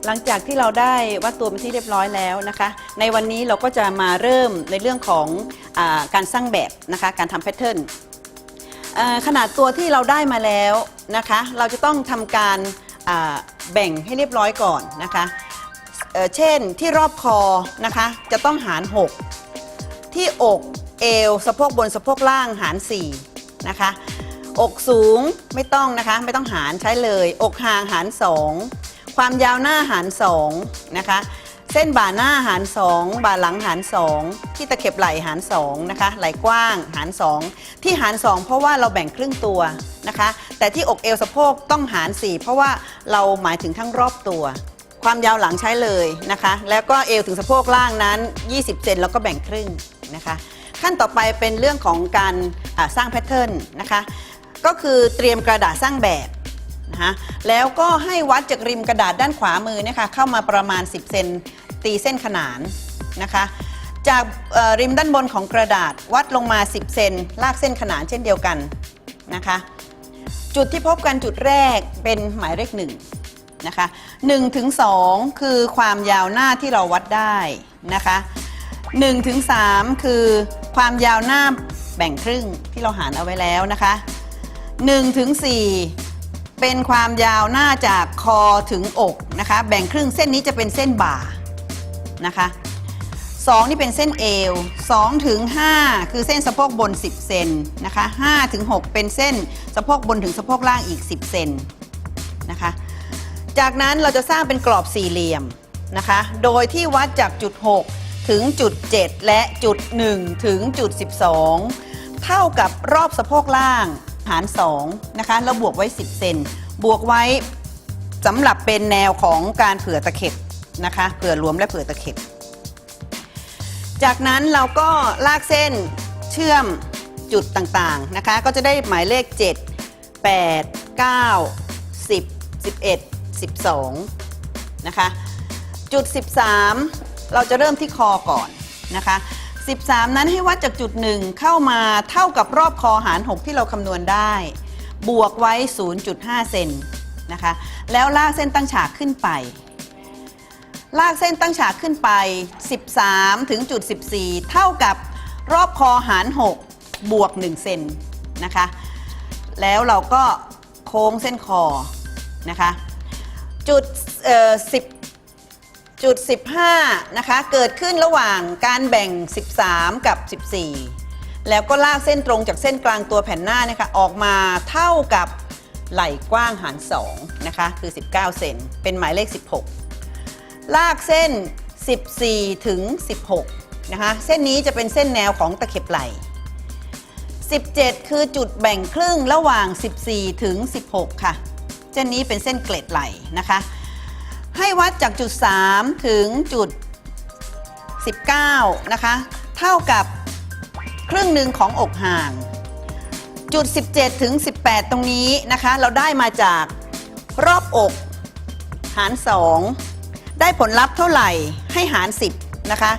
หลังจากที่เราได้วัดตัวเป็นที่เรียบร้อยแล้วนะคะในวันนี้เราก็จะมาเริ่มในเรื่องของการสร้างแบบนะคะการทำแพทเทิร์นขนาดตัวที่เราได้มาแล้วนะคะเราจะต้องทำการแบ่งให้เรียบร้อยก่อนนะคะเช่นที่รอบคอนะคะจะต้องหาร6ที่อกเอวสะโพกบนสะโพกล่างหาร4นะคะอกสูงไม่ต้องนะคะไม่ต้องหารใช้เลยอกห่างหาร2ความยาวหน้าหาร2นะคะเส้นบ่าหน้าหาร2บ่าหลังหาร2ที่ตะเข็บไหล่หาร2นะคะไหล่กว้างหาร2ที่หาร2เพราะว่าเราแบ่งครึ่งตัวนะคะแต่ที่อกเอวสะโพกต้องหาร4เพราะว่าเราหมายถึงทั้งรอบตัวความยาวหลังใช้เลยนะคะแล้วก็เอวถึงสะโพกล่างนั้น20เซนแล้วก็แบ่งครึ่งนะคะขั้นต่อไปเป็นเรื่องของการสร้างแพทเทิร์นนะคะก็คือเตรียมกระดาษสร้างแบบนะคะแล้วก็ให้วัดจากริมกระดาษด้านขวามือนะคะเข้ามาประมาณ10เซนตีเส้นขนานนะคะจากริมด้านบนของกระดาษวัดลงมา10เซนลากเส้นขนานเช่นเดียวกันนะคะจุดที่พบกันจุดแรกเป็นหมายเลข1นะคะ1ถึง2คือความยาวหน้าที่เราวัดได้นะคะ1ถึง3คือความยาวหน้าแบ่งครึ่งที่เราหารเอาไว้แล้วนะคะ1ถึง4เป็นความยาวหน้าจากคอถึงอกนะคะแบ่งครึ่งเส้นนี้จะเป็นเส้นบ่านะคะ2นี่เป็นเส้นเอว2ถึง5คือเส้นสะโพกบน10เซนนะคะ5ถึง6เป็นเส้นสะโพกบนถึงสะโพกล่างอีก10เซนนะคะจากนั้นเราจะสร้างเป็นกรอบสี่เหลี่ยมนะคะโดยที่วัดจากจุด6ถึงจุด7และจุด1ถึงจุด12เท่ากับรอบสะโพกล่างหาร2นะคะแล้วบวกไว้10เซนบวกไว้สำหรับเป็นแนวของการเผื่อตะเข็บนะคะเผื่อรวมและเผื่อตะเข็บจากนั้นเราก็ลากเส้นเชื่อมจุดต่างๆนะคะก็จะได้หมายเลข7 8 9 10 11 12นะคะจุด13เราจะเริ่มที่คอก่อนนะคะ13นั้นให้วัดจากจุด1เข้ามาเท่ากับรอบคอหาร6ที่เราคำนวณได้บวกไว้ 0.5 เซนนะคะแล้วลากเส้นตั้งฉากขึ้นไปลากเส้นตั้งฉากขึ้นไป13ถึงจุด14เท่ากับรอบคอหาร6บวก1เซนนะคะแล้วเราก็โค้งเส้นคอนะคะจุดจุด15นะคะเกิดขึ้นระหว่างการแบ่ง13กับ14แล้วก็ลากเส้นตรงจากเส้นกลางตัวแผ่นหน้านะคะออกมาเท่ากับไหล่กว้างหาร2นะคะคือ19เซนเป็นหมายเลข16ลากเส้น14ถึง16นะคะเส้นนี้จะเป็นเส้นแนวของตะเข็บไหล่17คือจุดแบ่งครึ่งระหว่าง14ถึง16ค่ะเส้นนี้เป็นเส้นเกล็ดไหล่นะคะให้วัดจากจุด3ถึงจุด19นะคะเท่ากับครึ่งหนึ่งของอกห่างจุด17ถึง18ตรงนี้นะคะเราได้มาจากรอบอกหาร2ได้ผลลัพธ์เท่าไหร่ให้หาร10นะคะ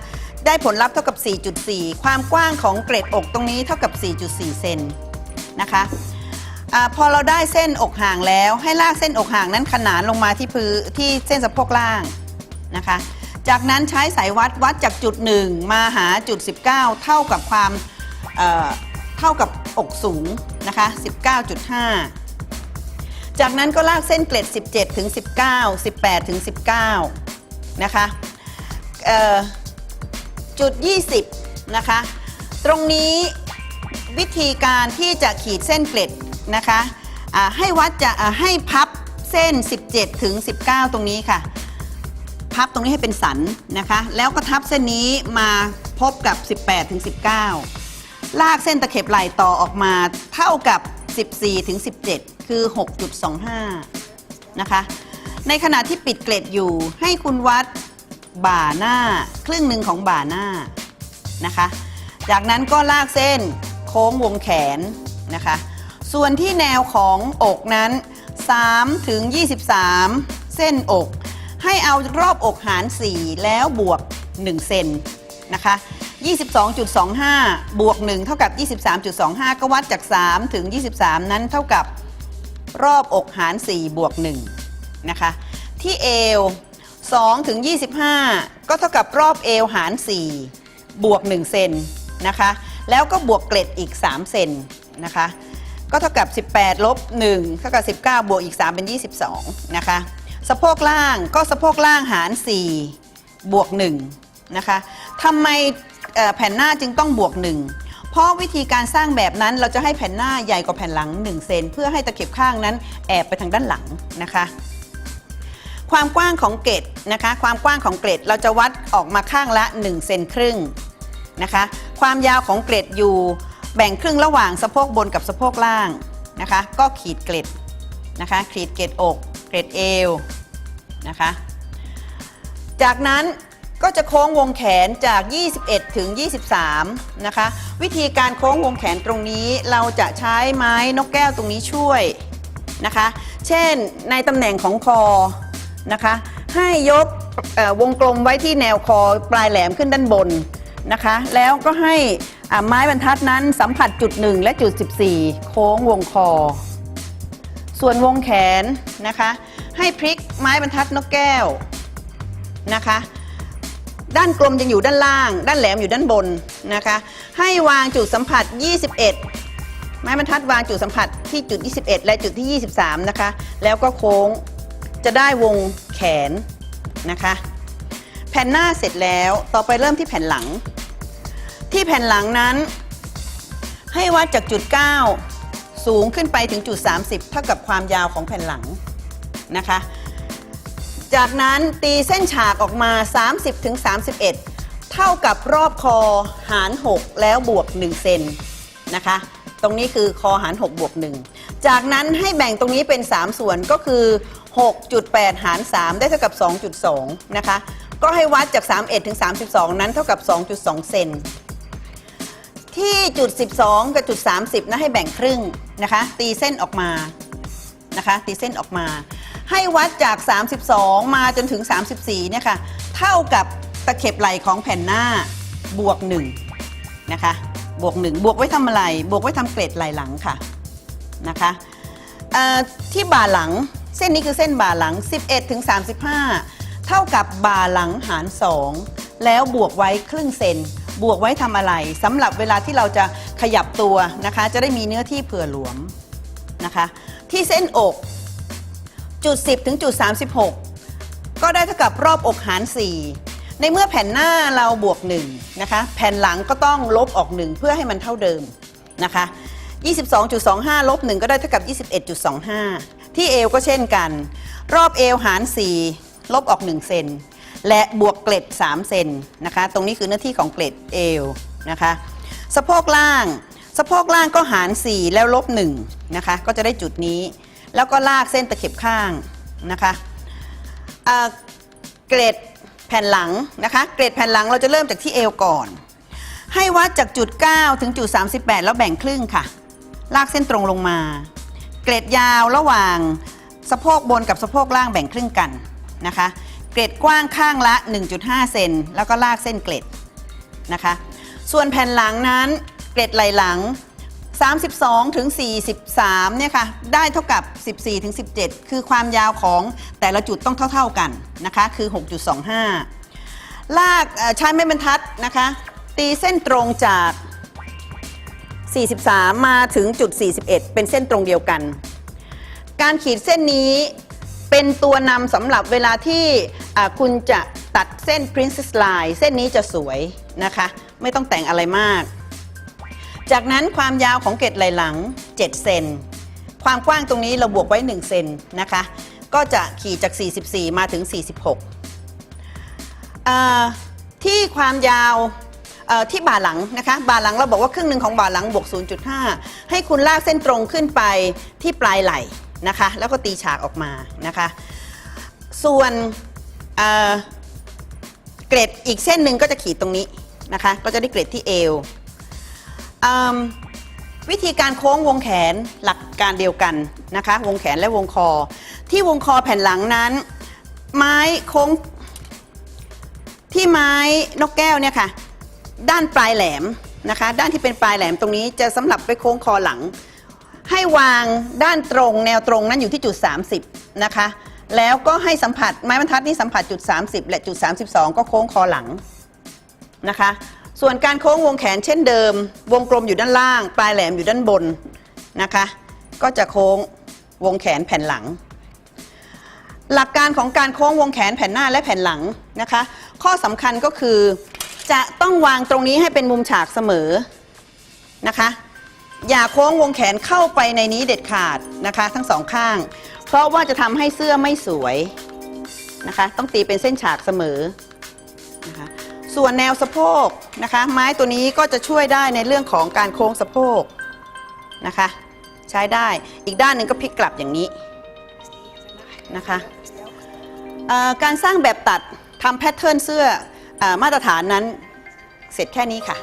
ได้ผลลัพธ์เท่ากับ 4.4 ความกว้างของเกล็ดอกตรงนี้เท่ากับ 4.4 เซนนะคะพอเราได้เส้นอกห่างแล้วให้ลากเส้นอกห่างนั้นขนานลงมาที่เส้นสะโพกล่างนะคะจากนั้นใช้สายวัดจากจุด1มาหาจุด19เท่ากับความเท่ากับอกสูงนะคะ 19.5 จากนั้นก็ลากเส้นเกล็ด17ถึง19 18ถึง19นะคะจุด20นะคะตรงนี้วิธีการที่จะขีดเส้นเกล็ดนะคะให้วัดจะให้พับเส้น17ถึง19ตรงนี้ค่ะพับตรงนี้ให้เป็นสันนะคะแล้วก็ทับเส้นนี้มาพบกับ18ถึง19ลากเส้นตะเข็บไหล่ต่อออกมาเท่ากับ14ถึง17คือ 6.25 นะคะในขณะที่ปิดเกล็ดอยู่ให้คุณวัดบ่าหน้าครึ่งหนึ่งของบ่าหน้านะคะจากนั้นก็ลากเส้นโค้งวงแขนนะคะส่วนที่แนวของอกนั้น3ถึง23เส้นอกให้เอารอบอกหาร4แล้วบวก1เซนนะคะ 22.25 บวก1เท่ากับ 23.25 ก็วัดจาก3ถึง23นั้นเท่ากับรอบอกหาร4บวก1นะคะที่เอว 2 ถึง 25 ก็เท่ากับรอบเอวหาร 4 บวก 1 เซนนะคะแล้วก็บวกเกล็ดอีก 3 เซนนะคะก็เท่ากับ18ลบ1เท่ากับ19บวกอีก3เป็น22นะคะสะโพกล่างก็สะโพกล่างหาร4บวก1นะคะทำไมแผ่นหน้าจึงต้องบวก1เพราะวิธีการสร้างแบบนั้นเราจะให้แผ่นหน้าใหญ่กว่าแผ่นหลัง1เซนเพื่อให้ตะเข็บข้างนั้นแอบไปทางด้านหลังนะคะความกว้างของเกล็ดนะคะความกว้างของเกล็ดเราจะวัดออกมาข้างละ1เซนครึ่งนะคะความยาวของเกล็ดอยู่แบ่งครึ่งระหว่างสะโพกบนกับสะโพกล่างนะคะก็ขีดเกล็ดนะคะขีดเกล็ดอกเกล็ดเอวนะคะจากนั้นก็จะโค้งวงแขนจาก21ถึง23นะคะวิธีการโค้งวงแขนตรงนี้เราจะใช้ไม้นกแก้วตรงนี้ช่วยนะคะเช่นในตำแหน่งของคอนะคะให้ยกวงกลมไว้ที่แนวคอปลายแหลมขึ้นด้านบนนะคะแล้วก็ให้ไม้บรรทัดนั้นสัมผัสจุด1และจุด14โค้งวงคอส่วนวงแขนนะคะให้พลิกไม้บรรทัดนกแก้วนะคะด้านกลมยังอยู่ด้านล่างด้านแหลมอยู่ด้านบนนะคะให้วางจุดสัมผัส21ไม้บรรทัดวางจุดสัมผัสที่จุด21และจุดที่23นะคะแล้วก็โค้งจะได้วงแขนนะคะแผ่นหน้าเสร็จแล้วต่อไปเริ่มที่แผ่นหลังที่แผ่นหลังนั้นให้วัดจากจุด9สูงขึ้นไปถึงจุด30เท่ากับความยาวของแผ่นหลังนะคะจากนั้นตีเส้นฉากออกมา30ถึง31เท่ากับรอบคอหาร6แล้วบวก1เซนนะคะตรงนี้คือคอหาร6บวก1จากนั้นให้แบ่งตรงนี้เป็น3ส่วนก็คือ 6.8 หาร3ได้เท่ากับ 2.2 นะคะก็ให้วัดจาก31ถึง32นั้นเท่ากับ 2.2 เซนที่จุด12กับจุด30นะให้แบ่งครึ่งนะคะตีเส้นออกมานะคะตีเส้นออกมาให้วัดจาก32มาจนถึง34เนี่ยค่ะเท่ากับตะเข็บไหล่ของแผ่นหน้าบวก1นะคะบวก1บวกไว้ทำอะไรบวกไว้ทำเกล็ดไหล่หลังค่ะนะคะที่บ่าหลังเส้นนี้คือเส้นบ่าหลัง11ถึง35เท่ากับบ่าหลังหาร2แล้วบวกไว้ครึ่งเซนบวกไว้ทำอะไรสำหรับเวลาที่เราจะขยับตัวนะคะจะได้มีเนื้อที่เผื่อหลวมนะคะที่เส้นอกจุด10ถึงจุด36ก็ได้เท่ากับรอบอกหาร4ในเมื่อแผ่นหน้าเราบวก1นะคะแผ่นหลังก็ต้องลบออก1เพื่อให้มันเท่าเดิมนะคะ22.25 ลบ1ก็ได้เท่ากับ 21.25 ที่เอวก็เช่นกันรอบเอวหาร4ลบออก1เซนและบวกเกล็ด3เซนนะคะตรงนี้คือหน้าที่ของเกล็ดเอวนะคะสะโพกล่างก็หาร4แล้วลบ1นะคะก็จะได้จุดนี้แล้วก็ลากเส้นตะเข็บข้างนะคะเกล็ดแผ่นหลังนะคะเกล็ดแผ่นหลังเราจะเริ่มจากที่เอวก่อนให้วัดจากจุด9ถึงจุด38แล้วแบ่งครึ่งค่ะลากเส้นตรงลงมาเกล็ดยาวระหว่างสะโพกบนกับสะโพกล่างแบ่งครึ่งกันนะคะเกล็ดกว้างข้างละ 1.5 เซนแล้วก็ลากเส้นเกล็ดนะคะส่วนแผ่นหลังนั้นเกล็ดไหล่หลัง32ถึง43เนี่ยค่ะได้เท่ากับ14ถึง17คือความยาวของแต่ละจุดต้องเท่ากันนะคะคือ 6.25 ลากใช้ไม้บรรทัดนะคะตีเส้นตรงจาก43มาถึงจุด41เป็นเส้นตรงเดียวกันการขีดเส้นนี้เป็นตัวนำสำหรับเวลาที่คุณจะตัดเส้น Princess Line เส้นนี้จะสวยนะคะไม่ต้องแต่งอะไรมากจากนั้นความยาวของเกล็ดไหล่หลัง7เซนความกว้างตรงนี้เราบวกไว้1เซนนะคะก็จะขีดจาก44มาถึง46ที่ความยาวที่บ่าหลังนะคะบ่าหลังเราบอกว่าครึ่งหนึ่งของบ่าหลังบวก 0.5 ให้คุณลากเส้นตรงขึ้นไปที่ปลายไหล่นะคะแล้วก็ตีฉากออกมานะคะส่วนเกล็ดอีกเส้นหนึ่งก็จะขีดตรงนี้นะคะก็จะได้เกล็ดที่เอววิธีการโค้งวงแขนหลักการเดียวกันนะคะวงแขนและวงคอที่วงคอแผ่นหลังนั้นไม้โค้งที่ไม้นกแก้วเนี่ยค่ะด้านปลายแหลมนะคะด้านที่เป็นปลายแหลมตรงนี้จะสำหรับไปโค้งคอหลังให้วางด้านตรงแนวตรงนั้นอยู่ที่จุด30นะคะ แล้วก็ให้สัมผัสไม้บรรทัดนี่สัมผัสจุด30และจุด32ก็โค้งคอหลังนะคะส่วนการโค้งวงแขนเช่นเดิมวงกลมอยู่ด้านล่างปลายแหลมอยู่ด้านบนนะคะก็จะโค้งวงแขนแผ่นหลังหลักการของการโค้งวงแขนแผ่นหน้าและแผ่นหลังนะคะข้อสำคัญก็คือจะต้องวางตรงนี้ให้เป็นมุมฉากเสมอนะคะอย่าโค้งวงแขนเข้าไปในนี้เด็ดขาดนะคะทั้งสองข้างเพราะว่าจะทำให้เสื้อไม่สวยนะคะต้องตีเป็นเส้นฉากเสมอนะคะส่วนแนวสะโพกนะคะไม้ตัวนี้ก็จะช่วยได้ในเรื่องของการโค้งสะโพกนะคะใช้ได้อีกด้านหนึ่งก็พลิกกลับอย่างนี้นะคะการสร้างแบบตัดทำแพทเทิร์นเสื้อมาตรฐานนั้นเสร็จแค่นี้ค่ะ